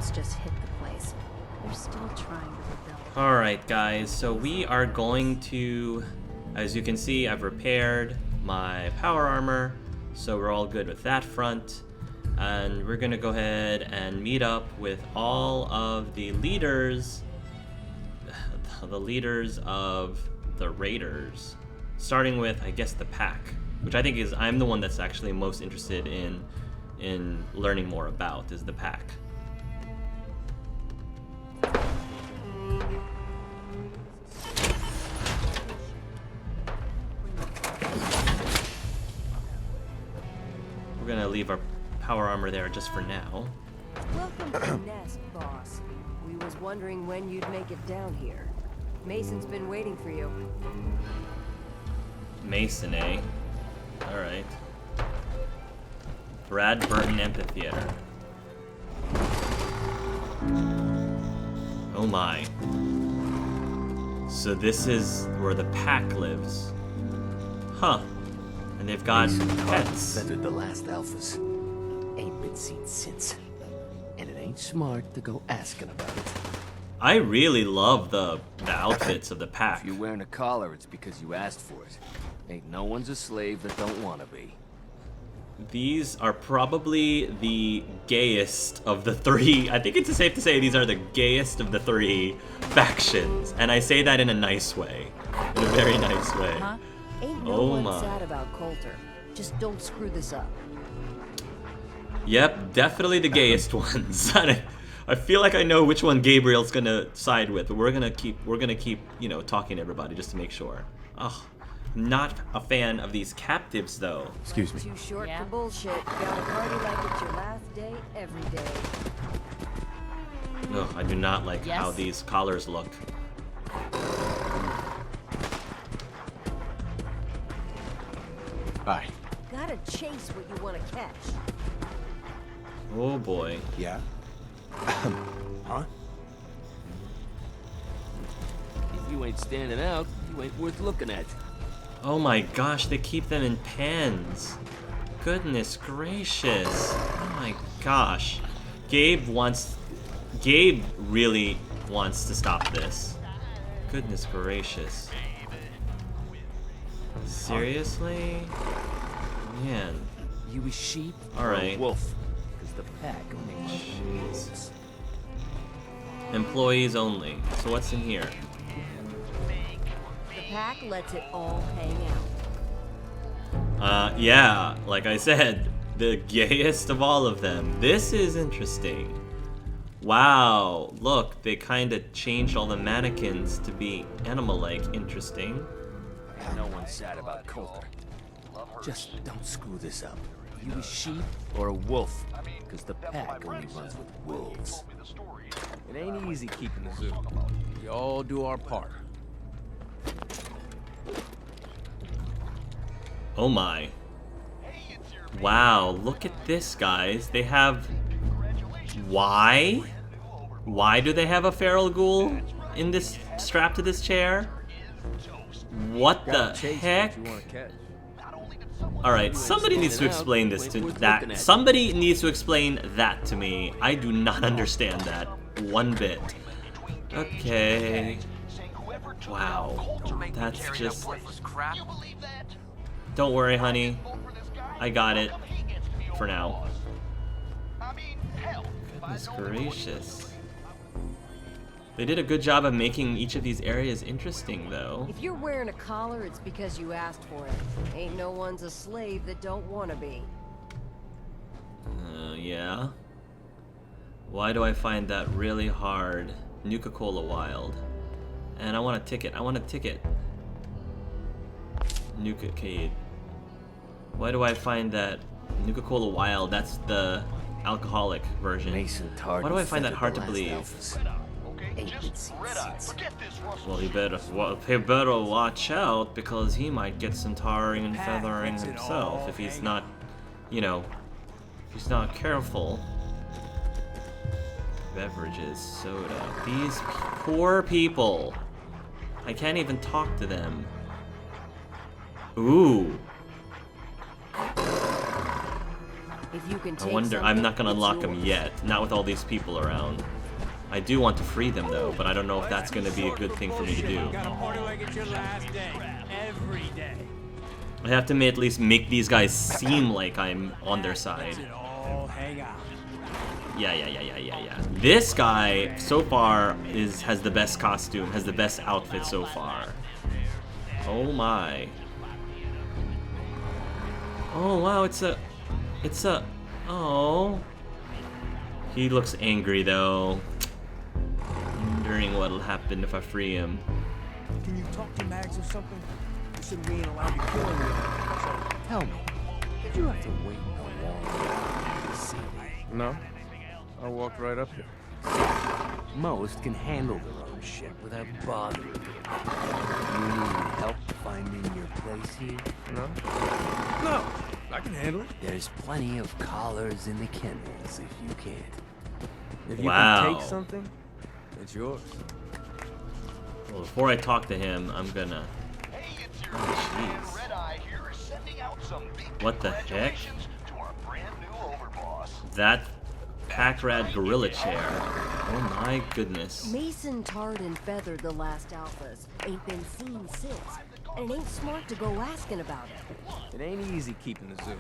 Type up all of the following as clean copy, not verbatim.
storms just hit the place. They're still trying to rebuild. Alright guys, so we are going to, as you can see, I've repaired my power armor, so we're all good with that front. And we're gonna go ahead and meet up with all of the leaders of the Raiders. Starting with, I guess, the pack, which I think is, I'm the one that's actually most interested in learning more about, is the pack. We're gonna leave our power armor there just for now. Welcome to Nest, boss. We was wondering when you'd make it down here. Mason's been waiting for you. Mason, eh? Alright. Brad Burton Amphitheater. Oh my. So this is where the pack lives. Huh. And they've got pets. Feathered the last alphas. Ain't been seen since. And it ain't smart to go asking about it. I really love the outfits of the pack. If you're wearing a collar, it's because you asked for it. Ain't no one's a slave that don't want to be. These are probably the gayest of the three. I think it's safe to say these are the gayest of the three factions. And I say that in a nice way. In a very nice way. Huh? Ain't no one sad about Coulter. Just don't screw this up. Yep, definitely the gayest ones. I feel like I know which one Gabriel's gonna side with, but we're gonna keep, you know, talking to everybody just to make sure. Ugh, not a fan of these captives though. Excuse me. Too short for bullshit. Gotta party like it's your last day every day. Ugh, I do not like how these collars look. Bye. Gotta chase what you want to catch. Oh boy. Yeah? Huh? If you ain't standing out, you ain't worth looking at. Oh my gosh, they keep them in pens. Goodness gracious. Oh my gosh. Gabe really wants to stop this. Goodness gracious. Seriously? Man. You a sheep All or right. a wolf? Because the pack only wants wolves. Employees only. So what's in here? The pack lets it all hang out. Yeah, like I said, the gayest of all of them. This is interesting. Wow, look, they kind of changed all the mannequins to be animal-like. Interesting. No one's sad about Coulter. Just don't screw this up. You a sheep or a wolf? Because the pack only runs with wolves. It ain't easy keeping the zoo. We all do our part. Oh my. Wow, look at this, guys. They have... Why? Why do they have a feral ghoul in this, strapped to this chair? What the heck? Alright, somebody needs to explain this to that. Somebody needs to explain that to me. I do not understand that one bit. Okay. Wow. That's just... Don't worry, honey. I got it. For now. Goodness gracious. They did a good job of making each of these areas interesting, though. If you're wearing a collar, it's because you asked for it. Ain't no one's a slave that don't want to be. Yeah. Why do I find that really hard? Nuka-Cola Wild. And I want a ticket. I want a ticket. Nuka-Cade. Why do I find that Nuka-Cola Wild? That's the alcoholic version. Why do I find that hard to believe? Well, he better watch out, because he might get some tarring and feathering himself if he's not, you know, if he's not careful. Beverages, soda. These poor people. I can't even talk to them. Ooh. If you can I take wonder. I'm something, not gonna it's unlock them yours. yet. Not with all these people around. I do want to free them though, but I don't know if that's gonna be a good thing for me to do. Gotta party like it's your last day. Every day. I have to at least make these guys seem like I'm on their side. It all hang out. Yeah. This guy so far has the best costume, has the best outfit so far. Oh my. Oh wow, it's a oh. He looks angry though. Wondering what'll happen if I free him. Can you talk to Mags or something? You said we ain't allowed to kill anyone. So tell me, did you have to wait a long time to see me? No, I walked right up here. Most can handle their own shit without bothering you. You need help finding your place here? No, I can handle it. There's plenty of collars in the kennels if you can't. If you Wow. can take something, it's yours. Well, before I talk to him, I'm gonna. Hey, it's your jeez. Red Eye here, sending out some big What the heck? congratulations to our brand new overboss. That pack rat gorilla chair. Oh my goodness. Mason tarred and feathered the last alphas. Ain't been seen since. And it ain't smart to go asking about it. It ain't easy keeping the zoo.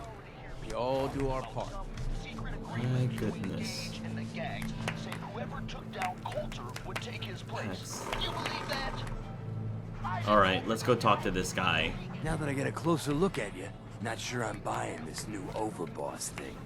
We all do our part. My goodness. And the gangs say whoever took down Coulter would take his place. That's- You believe that? Alright, let's go talk to this guy. Now that I get a closer look at you, not sure I'm buying this new overboss thing.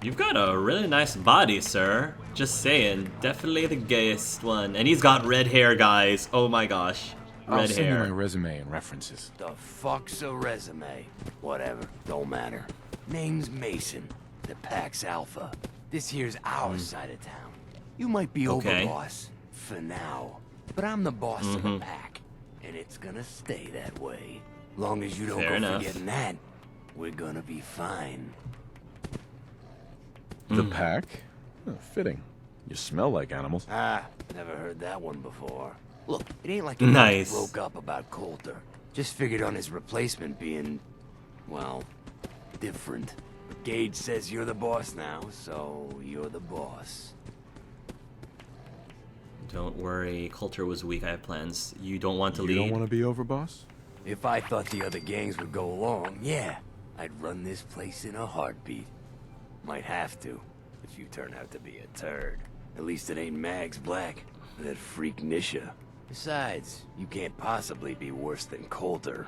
You've got a really nice body, sir. Just saying. Definitely the gayest one. And he's got red hair, guys. Oh my gosh. I'll Red send you my hair. resume and references. The fuck's a resume? Whatever, don't matter. Name's Mason, the Pax Alpha. This here's our side of town. You might be Okay. overboss, for now. But I'm the boss of the pack, and it's gonna stay that way. Long as you don't Fair go enough. forgetting that, we're gonna be fine. The pack? Oh, fitting. You smell like animals. Ah, never heard that one before. Look, it ain't like you Nice. broke up about Coulter. Just figured on his replacement being, well, different. But Gage says you're the boss now, so you're the boss. Don't worry. Coulter was weak. I have plans. You don't want to You lead? don't want to be overboss? If I thought the other gangs would go along, yeah, I'd run this place in a heartbeat. Might have to, if you turn out to be a turd. At least it ain't Mags Black, or that freak Nisha. Besides, you can't possibly be worse than Coulter.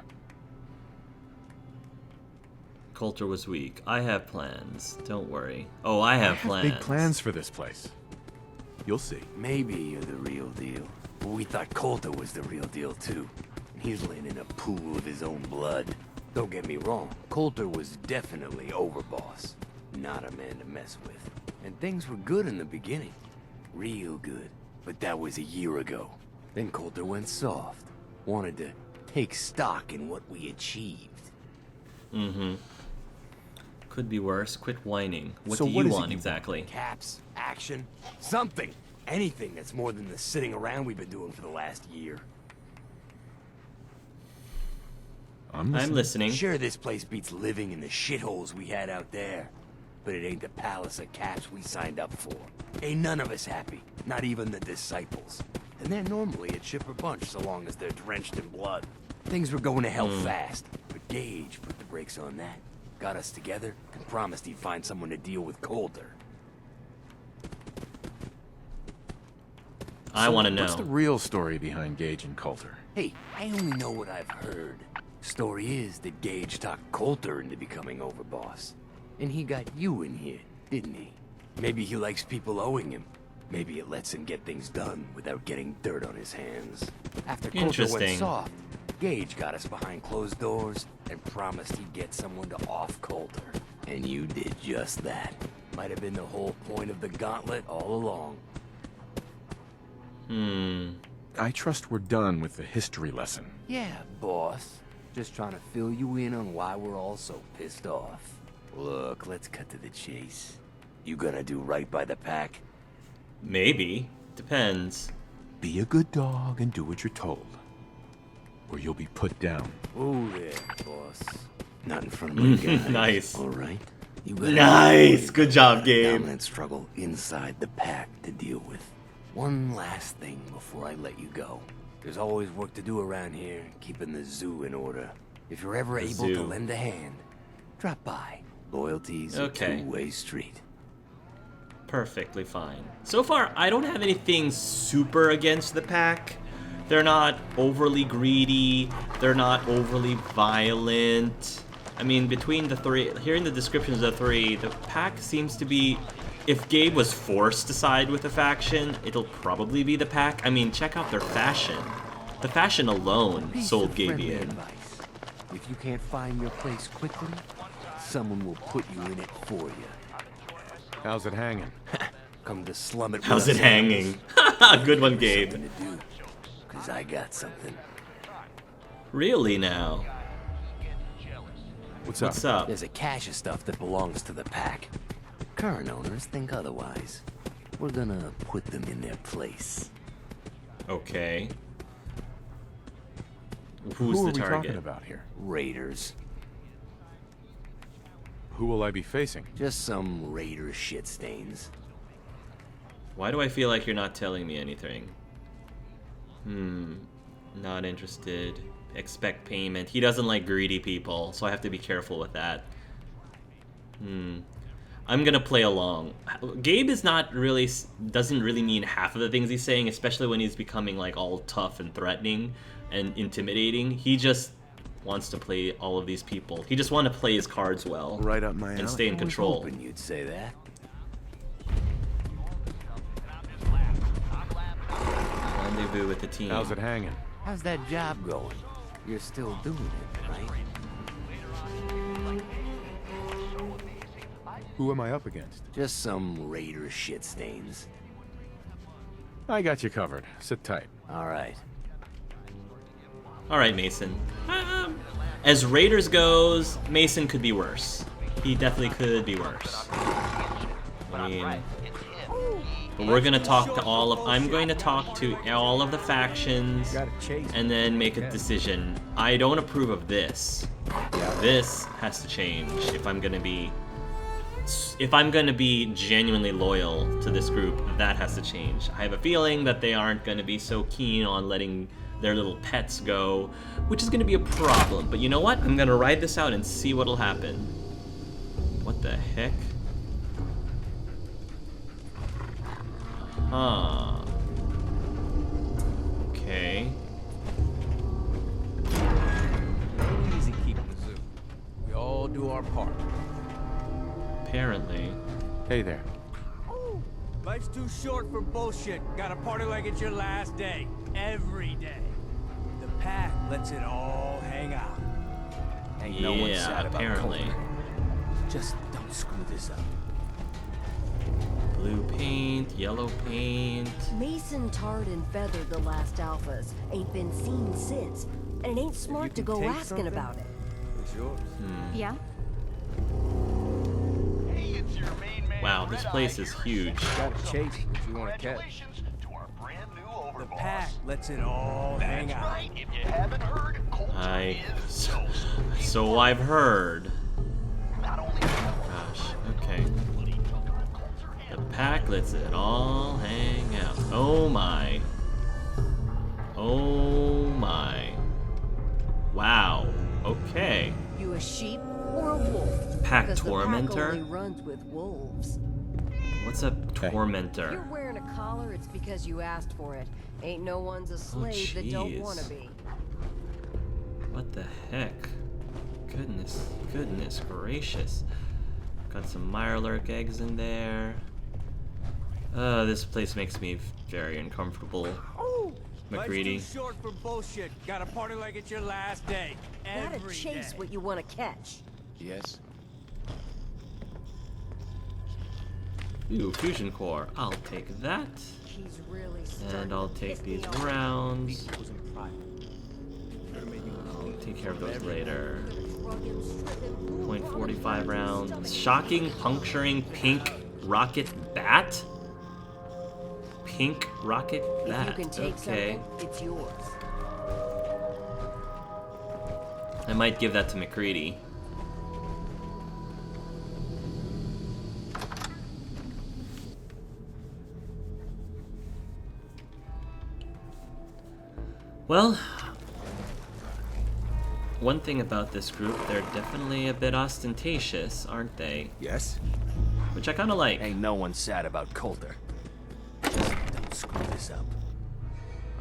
Coulter was weak. I have plans. Don't worry. Oh, I have plans. Big plans for this place. You'll see. Maybe you're the real deal. But we thought Coulter was the real deal too. And he's laying in a pool of his own blood. Don't get me wrong, Coulter was definitely overboss. Not a man to mess with. And things were good in the beginning. Real good. But that was a year ago. Then Coulter went soft. Wanted to take stock in what we achieved. Mm-hmm. Could be worse. Quit whining. What So do what you is it want you exactly? Caps, action, something. Anything that's more than the sitting around we've been doing for the last year. I'm I'm listening. Sure, this place beats living in the shitholes we had out there. But it ain't the palace of caps we signed up for. Ain't none of us happy. Not even the disciples. And they're normally a chipper bunch so long as they're drenched in blood. Things were going to hell fast. But Gage put the brakes on that. Got us together and promised he'd find someone to deal with Coulter. I want to What's the know. real story behind Gage and Coulter? Hey, I only know what I've heard. Story is that Gage talked Coulter into becoming overboss. And he got you in here, didn't he? Maybe he likes people owing him. Maybe it lets him get things done without getting dirt on his hands. After Coulter went Interesting. soft, Gage got us behind closed doors and promised he'd get someone to off Coulter. And you did just that. Might have been the whole point of the gauntlet all along. I trust we're done with the history lesson. Yeah, boss. Just trying to fill you in on why we're all so pissed off. Look, let's cut to the chase. You gonna do right by the pack? Maybe. Depends. Be a good dog and do what you're told. Or you'll be put down. Oh there, boss. Not in front of my guys. Nice. All right. You got Nice. Good job, Gabe. dominant struggle inside the pack to deal with. One last thing before I let you go. There's always work to do around here, keeping the zoo in order. If you're ever able to zoo. lend a hand, drop by. Loyalty's Okay. a two-way street. Perfectly fine. So far, I don't have anything super against the pack. They're not overly greedy. They're not overly violent. I mean, between the three, hearing the descriptions of the three, the pack seems to be... If Gabe was forced to side with a faction, it'll probably be the pack. I mean, check out their fashion. The fashion alone Piece sold of friendly Gabey in. advice. If you can't find your place quickly, someone will put you in it for you. How's it hanging? Come to slum it. How's with it us, hanging? Good one, Gabe. Something to do, 'cause I got something. Really now? What's What's up? There's a cache of stuff that belongs to the pack. Current owners think otherwise. We're gonna put them in their place. Okay. Who's Who are the we target? talking about here? Raiders. Who will I be facing? Just some raider shit stains. Why do I feel like you're not telling me anything? Not interested. Expect payment. He doesn't like greedy people, so I have to be careful with that. I'm gonna play along. Gabe is not really, doesn't really mean half of the things he's saying, especially when he's becoming like all tough and threatening and intimidating. He just wants to play all of these people. He just wants to play his cards well. Right up my and alley. stay in I was control. hoping you'd say that. Rendezvous with the team. How's it hanging? How's that job going? You're still doing it, right? Who am I up against? Just some raider shit stains. I got you covered. Sit tight. All right. All right, Mason. As Raiders goes, Mason could be worse. He definitely could be worse. I mean, but we're gonna talk to all of. I'm going to talk to all of the factions, and then make a decision. I don't approve of this. This has to change if I'm gonna be. If I'm gonna be genuinely loyal to this group, that has to change. I have a feeling that they aren't gonna be so keen on letting their little pets go, which is gonna be a problem. But you know what? I'm gonna ride this out and see what'll happen. What the heck? Huh. Okay. Easy keeping the zoo. We all do our part. Apparently. Hey there. Life's too short for bullshit. Gotta party like it's your last day. Every day. The pack lets it all hang out. Ain't no one Yeah, sad about apparently. Coulter. Just don't screw this up. Blue paint, yellow paint. Mason tarred and feathered the last alphas. Ain't been seen since. And it ain't smart to can go take asking something, about it. It's yours. Yeah? Hey, it's your main man, Wow, this Red place Eye is here. huge. Gotta chase if you want to catch. Congratulations to our brand new The overboss. pack lets it all hang That's out. right. If you haven't heard, Coulter is toast. So I've heard. Not only Gosh, okay. but he took on Coulter The and pack lets it all hang out. Oh my. Oh my. Wow. Okay. You a sheep or a wolf? Pack Because tormentor? the pack only runs with wolves. What's a If you're tormentor? wearing a collar, it's because you asked for it. Ain't no one's a slave that don't jeez. want to be. What the heck? Goodness gracious. Got some Mirelurk eggs in there. This place makes me very uncomfortable. MacCready. Life's too short for bullshit. Gotta party like it's your last day. Gotta Every chase day. what you want to catch. Yes. Ooh, fusion core. I'll take that. He's really starting And I'll to take piss me these off. rounds. Was in private. I'll take care of those later. Drug him, strip him, move on, .45 rounds. stomach. Shocking, puncturing, pink rocket bat? Pink rocket If you bat. can take Okay. something, it's yours. I might give that to MacCready. Well, one thing about this group, they're definitely a bit ostentatious, aren't they? Yes? Which I kind of like. Ain't no one sad about Coulter. Just don't screw this up.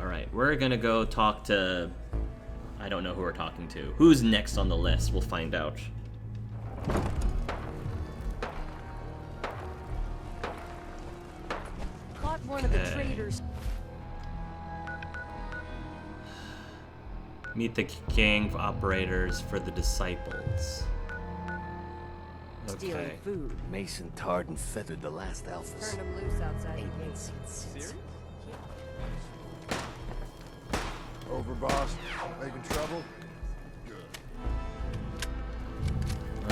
Alright, we're gonna go talk to... I don't know who we're talking to. Who's next on the list? We'll find out. Caught one of the traitors. Meet the gang operators for the disciples. Stealing Okay. food. Mason tarred and feathered the last alphas. Turned them loose outside the gate. Over, boss. Making trouble?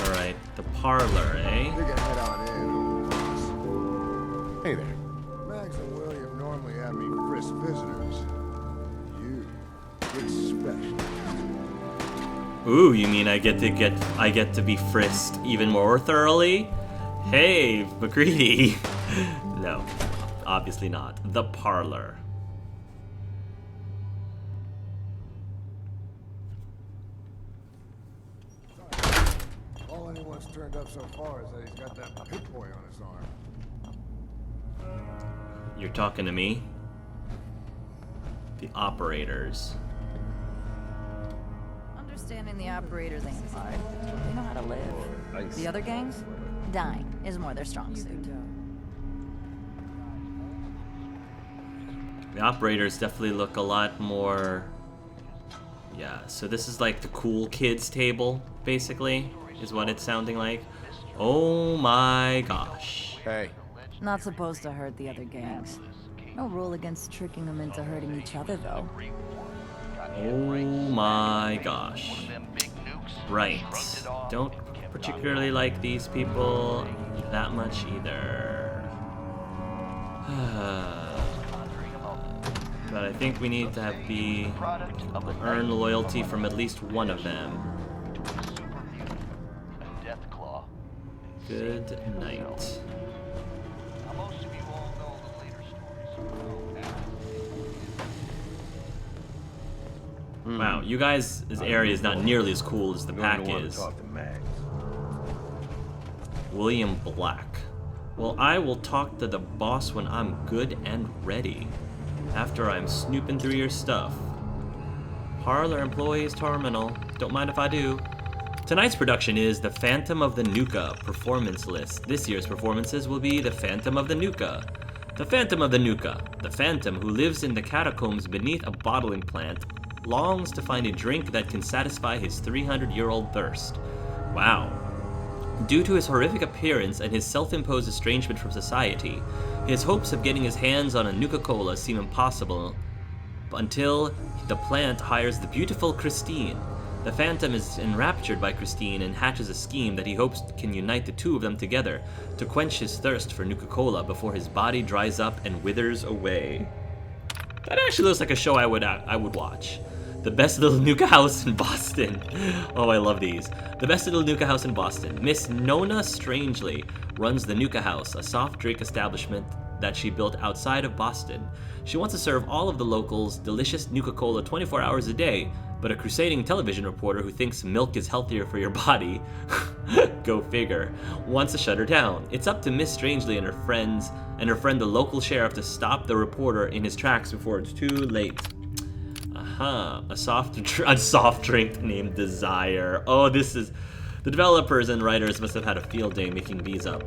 Alright, the parlor, eh? You can head on in, boss. Hey there. Max and William normally have me frisk visitors. You, it's special. Ooh, you mean I get to be frisked even more thoroughly? Hey, MacCready. No, obviously not. The parlor. All anyone's turned up so far is that he's got that pit boy on his arm. You're talking to me? The operators. Understanding the operators ain't hard. They know how to live. The other gangs? Dying is more their strong suit. The operators definitely look a lot more... Yeah, so this is like the cool kids table, basically, is what it's sounding like. Oh my gosh. Hey. Not supposed to hurt the other gangs. No rule against tricking them into hurting each other, though. Oh my gosh. Right. Don't particularly like these people that much either. But I think we need to have earn loyalty from at least one of them. Good night. Wow, you guys' area is not nearly as cool as the pack is. Talk to Max. William Black. Well, I will talk to the boss when I'm good and ready. After I'm snooping through your stuff. Parlor Employees Terminal. Don't mind if I do. Tonight's production is The Phantom of the Nuka performance list. This year's performances will be The Phantom of the Nuka. The Phantom of the Nuka. The Phantom, who lives in the catacombs beneath a bottling plant, longs to find a drink that can satisfy his 300-year-old thirst. Wow. Due to his horrific appearance and his self-imposed estrangement from society, his hopes of getting his hands on a Nuka-Cola seem impossible until the plant hires the beautiful Christine. The Phantom is enraptured by Christine and hatches a scheme that he hopes can unite the two of them together to quench his thirst for Nuka-Cola before his body dries up and withers away. That actually looks like a show I would watch. The best little Nuka house in Boston. Oh, I love these. The best little Nuka house in Boston. Miss Nona Strangely runs the Nuka House, a soft drink establishment that she built outside of Boston. She wants to serve all of the locals delicious Nuka-Cola 24 hours a day, but a crusading television reporter who thinks milk is healthier for your body, go figure, wants to shut her down. It's up to Miss Strangely and her friend the local sheriff to stop the reporter in his tracks before it's too late. A soft drink named Desire. Oh, this is... The developers and writers must have had a field day making these up.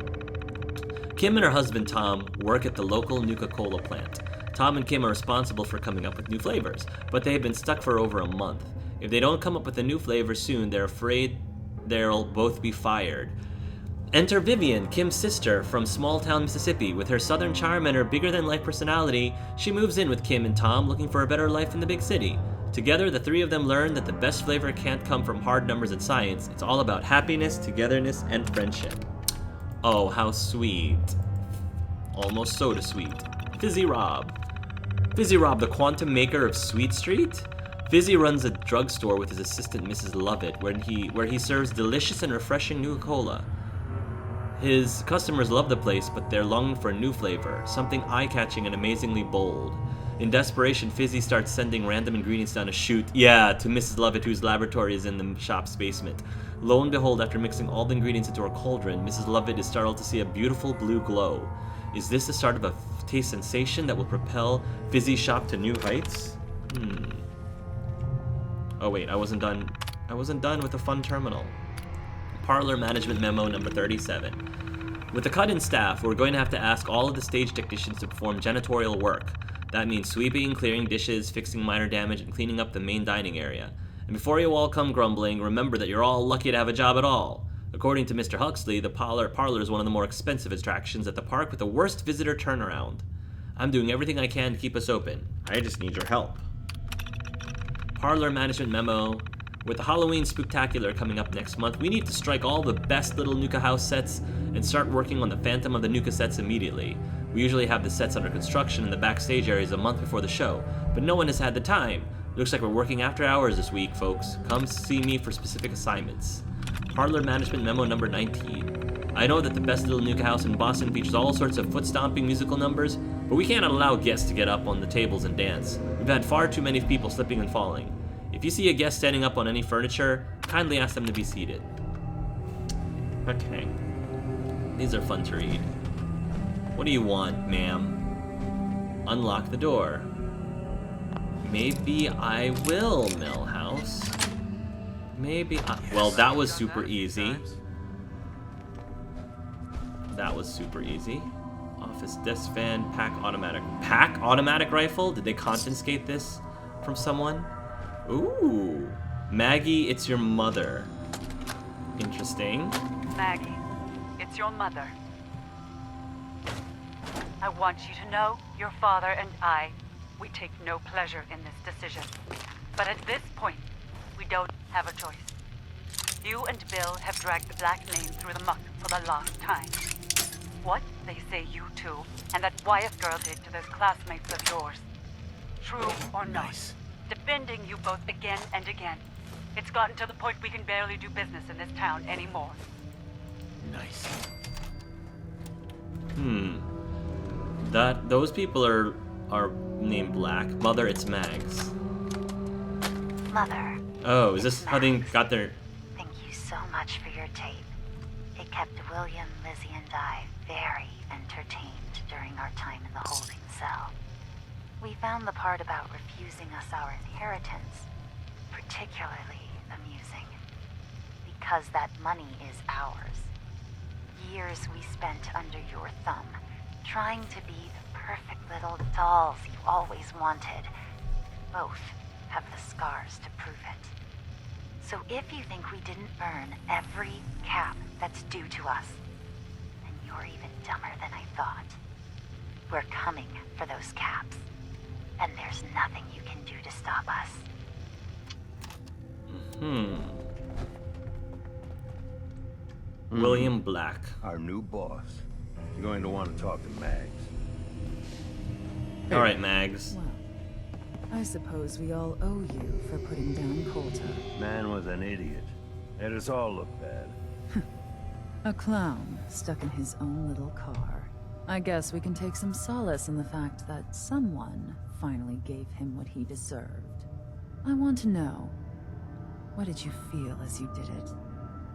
Kim and her husband Tom work at the local Nuka-Cola plant. Tom and Kim are responsible for coming up with new flavors, but they have been stuck for over a month. If they don't come up with a new flavor soon, they're afraid they'll both be fired. Enter Vivian, Kim's sister, from small-town Mississippi. With her southern charm and her bigger-than-life personality, she moves in with Kim and Tom, looking for a better life in the big city. Together, the three of them learn that the best flavor can't come from hard numbers and science. It's all about happiness, togetherness, and friendship. Oh, how sweet. Almost soda sweet. Fizzy Rob. Fizzy Rob, the quantum maker of Sweet Street? Fizzy runs a drugstore with his assistant, Mrs. Lovett, where he serves delicious and refreshing Nuka-Cola. His customers love the place, but they're longing for a new flavor, something eye-catching and amazingly bold. In desperation, Fizzy starts sending random ingredients down a chute. Yeah, to Mrs. Lovett, whose laboratory is in the shop's basement. Lo and behold, after mixing all the ingredients into her cauldron, Mrs. Lovett is startled to see a beautiful blue glow. Is this the start of a taste sensation that will propel Fizzy's shop to new heights? Oh wait, I wasn't done with the fun terminal. Parlor management memo number 37. With the cut-in staff, we're going to have to ask all of the stage technicians to perform janitorial work. That means sweeping, clearing dishes, fixing minor damage, and cleaning up the main dining area. And before you all come grumbling, remember that you're all lucky to have a job at all. According to Mr. Huxley, the parlor is one of the more expensive attractions at the park with the worst visitor turnaround. I'm doing everything I can to keep us open. I just need your help. Parlor management memo. With the Halloween Spooktacular coming up next month, we need to strike all the best little Nuka House sets and start working on the Phantom of the Nuka sets immediately. We usually have the sets under construction in the backstage areas a month before the show, but no one has had the time. Looks like we're working after hours this week, folks. Come see me for specific assignments. Parlor management memo number 19. I know that the best little Nuka House in Boston features all sorts of foot-stomping musical numbers, but we cannot allow guests to get up on the tables and dance. We've had far too many people slipping and falling. If you see a guest standing up on any furniture, kindly ask them to be seated. Okay. These are fun to read. What do you want, ma'am? Unlock the door. Maybe I will, Millhouse. Maybe I... Well, that was super easy. That was super easy. Office desk fan, pack automatic rifle? Did they confiscate this from someone? Ooh. Maggie, it's your mother. Interesting. Maggie, it's your mother. I want you to know your father and we take no pleasure in this decision. But at this point, we don't have a choice. You and Bill have dragged the black name through the muck for the last time. What they say you two and that Wyeth girl did to those classmates of yours. True or not? Defending you both again and again. It's gotten to the point we can barely do business in this town anymore. Nice. Those people are named Black. Mother, it's Mags. Mother. Oh, is this how they got their... Thank you so much for your tape. It kept William, Lizzie, and I very entertained during our time in the holding cell. We found the part about refusing us our inheritance particularly amusing. Because that money is ours. Years we spent under your thumb, trying to be the perfect little dolls you always wanted. Both have the scars to prove it. So if you think we didn't earn every cap that's due to us, then you're even dumber than I thought. We're coming for those caps, and there's nothing you can do to stop us. William Black. Our new boss. You're going to want to talk to Mags. All right, Mags. Well, I suppose we all owe you for putting down Coulter. Man was an idiot. Made us all look bad. A clown stuck in his own little car. I guess we can take some solace in the fact that someone finally gave him what he deserved. I want to know, what did you feel as you did it?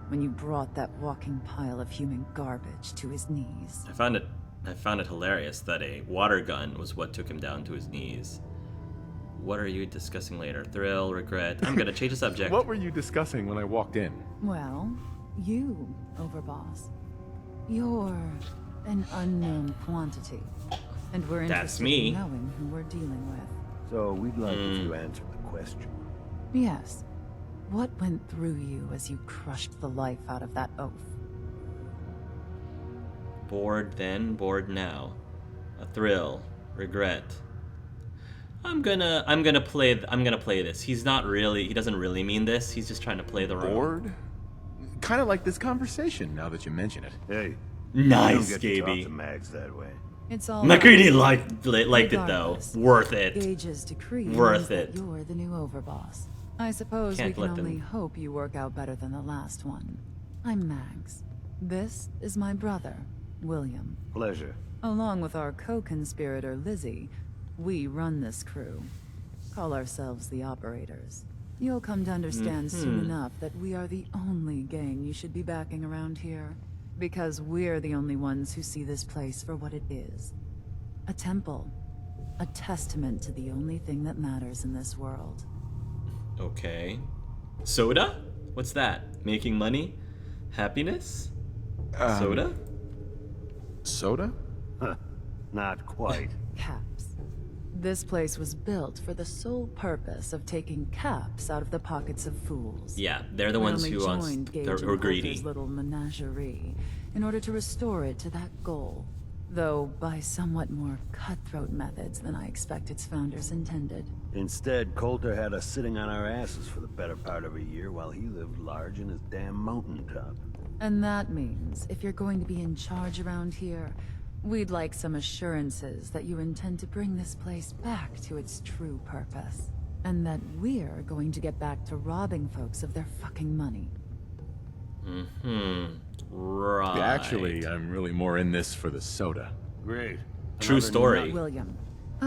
When you brought that walking pile of human garbage to his knees? I found it hilarious that a water gun was what took him down to his knees. What are you discussing later? Thrill, regret. I'm gonna change the subject. What were you discussing when I walked in? Well, you, Overboss. You're an unknown quantity. And we're That's interested me. in knowing who we're dealing with. So we'd like if you answer the question. Yes. What went through you as you crushed the life out of that oaf? Bored then, bored now. A thrill, regret. I'm gonna play this. He doesn't really mean this. He's just trying to play the role. Bored? Kind of like this conversation, now that you mention it. Hey, Nice, you don't get to talk Gabey. to Mags that way. It's all MacCready liked it though. Regardless, Worth it. Gage's decree Worth means that it. you're the new Overboss. I suppose Can't we let can only them- hope you work out better than the last one. I'm Mags. This is my brother, William. Pleasure. Along with our co-conspirator, Lizzie, We run this crew. Call ourselves the Operators. You'll come to understand soon enough that we are the only gang you should be backing around here. Because we're the only ones who see this place for what it is. A temple. A testament to the only thing that matters in this world. Okay. Soda? What's that? Making money? Happiness? Soda? Soda? Huh. Not quite. Caps. This place was built for the sole purpose of taking caps out of the pockets of fools. Yeah, they're the ones who are greedy. Little menagerie in order to restore it to that goal, though by somewhat more cutthroat methods than I expect its founders intended. Instead, Coulter had us sitting on our asses for the better part of a year while he lived large in his damn mountaintop. And that means if you're going to be in charge around here, we'd like some assurances that you intend to bring this place back to its true purpose. And that we're going to get back to robbing folks of their fucking money. Right. Actually, I'm really more in this for the soda. Great. True story. William.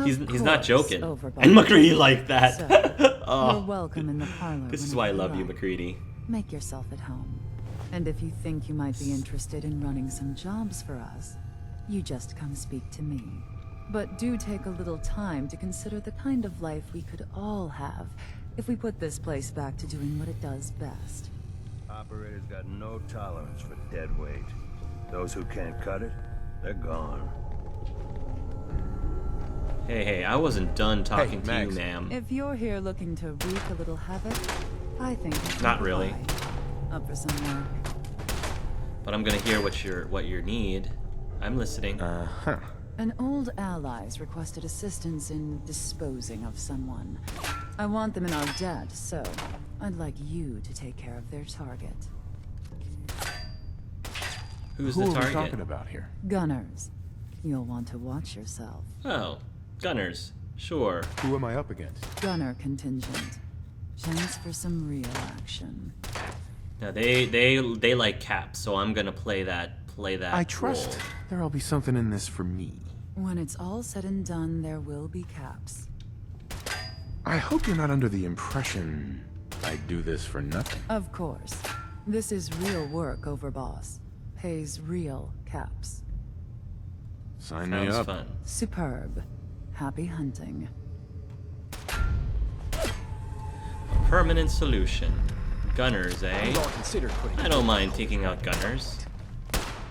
He's not joking. Overbought. And MacCready like that. So, Oh. you're welcome in the parlor. This is why I whenever love you, like. MacCready. Make yourself at home. And if you think you might be interested in running some jobs for us, you just come speak to me. But do take a little time to consider the kind of life we could all have if we put this place back to doing what it does best. Operators got no tolerance for dead weight. Those who can't cut it, they're gone. Hey, I wasn't done talking to you, Max. ma'am. If you're here looking to wreak a little havoc, I think you should Not really. apply. Up for some work. But I'm gonna hear what you need. I'm listening. An old ally's requested assistance in disposing of someone. I want them in our debt, so I'd like you to take care of their target. Who's Who the are we target? talking about here? Gunners. You'll want to watch yourself. Oh, gunners. Sure. Who am I up against? Gunner contingent. Chance for some real action. Now they like caps, so I'm gonna play that I trust role. there'll be something in this for me. When it's all said and done, there will be caps. I hope you're not under the impression I do this for nothing. Of course. This is real work, Overboss. Pays real caps. Sign me Sounds up. fun. Superb. Happy hunting. Permanent solution. Gunners, eh? all considered putting I don't mind taking out gunners.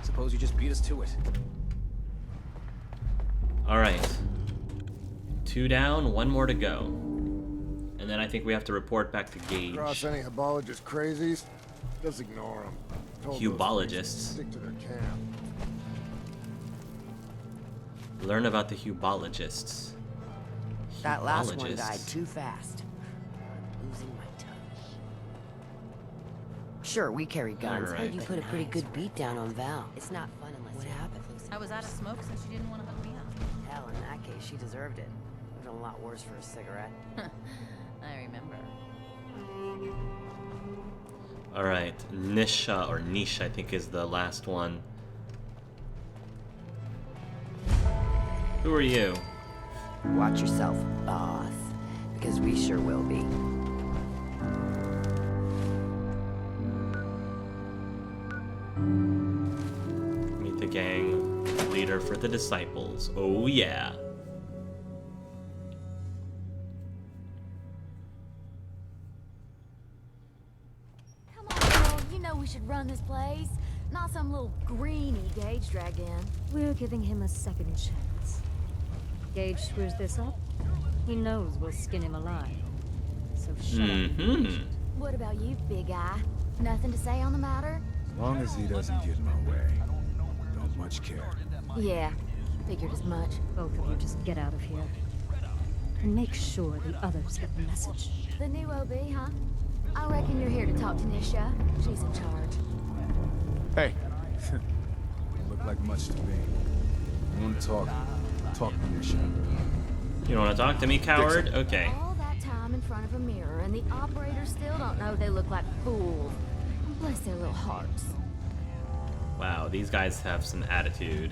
Suppose you just beat us to it. Alright. 2 down, 1 more to go. And then I think we have to report back to Gage. Cross any Hubologist crazies, just ignore them. Hubologists. Stick to their camp. Learn about the Hubologists. That last one Hubologists. died too fast. I'm losing my touch. Sure, we carry guns. Alright. You put a pretty good beat down on Val. It's not fun unless what happened. I was out of smoke, so she didn't want to hook me up. Hell, in that case, she deserved it. Would have been a lot worse for a cigarette. I remember. Alright, Nisha, or Niche, I think is the last one. Who are you? Watch yourself, boss. Because we sure will be. Meet the gang leader for the disciples. Oh yeah. Come on, girl. You know we should run this place. Not some little greenie Gage dragged in. We're giving him a second chance. Gage screws this up, he knows we'll skin him alive. So shut up. What about you, big guy? Nothing to say on the matter? As long as he doesn't get in my way, don't much care. Yeah, figured as much. Both of you just get out of here. And make sure the others get the message. The new OB, huh? I reckon you're here to talk to Nisha. She's in charge. Hey. Don't look like much to me. I want to talk to Nisha. You don't want to talk to me, coward? Okay. All that time in front of a mirror, and the operators still don't know they look like fools. Bless their little hearts. Wow, these guys have some attitude.